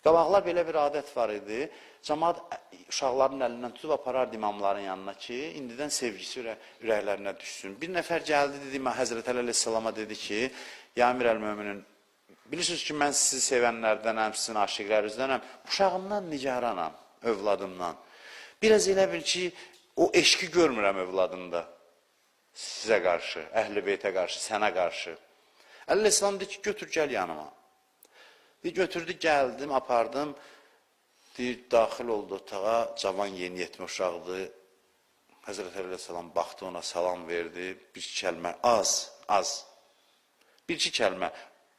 Qabaqlar belə bir adət var idi. Cəmaat uşaqların əlindən tutub aparardı imamların yanına ki, indidən sevgisi ürəklərinə düşsün. Bir nəfər gəldi, dedi, Həzrət Əli əleyhissalama dedi ki, ya Əmir əl-Möminin, bilirsiniz ki, mən sizi sevənlərdənəm, sizin aşiqlərinizdenəm, uşağımdan nigaranam, övladımdan. Biraz elə bil ki, o eşki görmürəm övladında, sizə qarşı, əhl-i beytə qarşı, sənə qarşı. Əli əleyhissalam dedi ki, götür, gəl yanıma. Götürdü, gəldim, apardım, deyir, daxil oldu otağa, cavan yeni yetmə uşaqdır. Həzrət Əli əleyhissalam baxdı ona, salam verdi, bir-iki kəlmə, az, bir-iki kəlmə,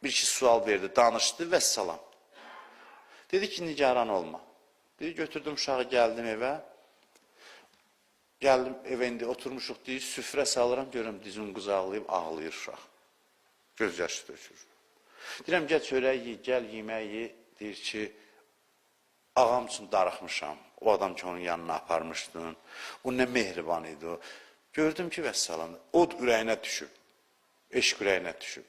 bir-iki sual verdi, danışdı və salam. Dedi ki, nigaran olma. Dedi, götürdüm uşağı, gəldim evə. Gəldim evə indi, oturmuşuq, deyir, süfrə salıram, görürüm, dizini quzaqlayıb, ağlayır uşaq. Göz yaşı dökür. Deyirəm, gəl çörək yi, gəl yemək yi, deyir ki, ağam üçün darıxmışam, o adam ki, onun yanına aparmışdın, o nə mehriban idi o. Gördüm ki, vəssalam, od ürəyinə düşüb, eşq ürəyinə düşüb.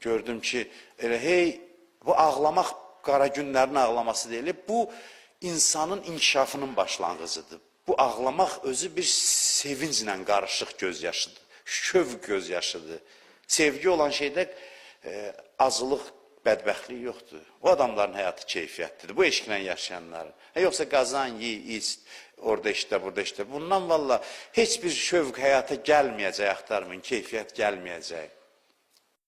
Gördüm ki, elə hey, bu ağlamaq qara günlərin ağlaması deyil, bu insanın inkişafının başlanğıcıdır. Bu ağlamaq özü bir sevinclə qarışıq gözyaşıdır, şövq gözyaşıdır. Sevgi olan şeydə acılıq, bədbəxtlik yoxdur. O adamların həyatı keyfiyyətlidir, bu eşqlə yaşayanların. Yoxsa qazan, yi, iç, orada işlə, burada işlə. Bundan valla heç bir şövq həyata gəlməyəcək, axtarmayın, keyfiyyət gəlməyəcək.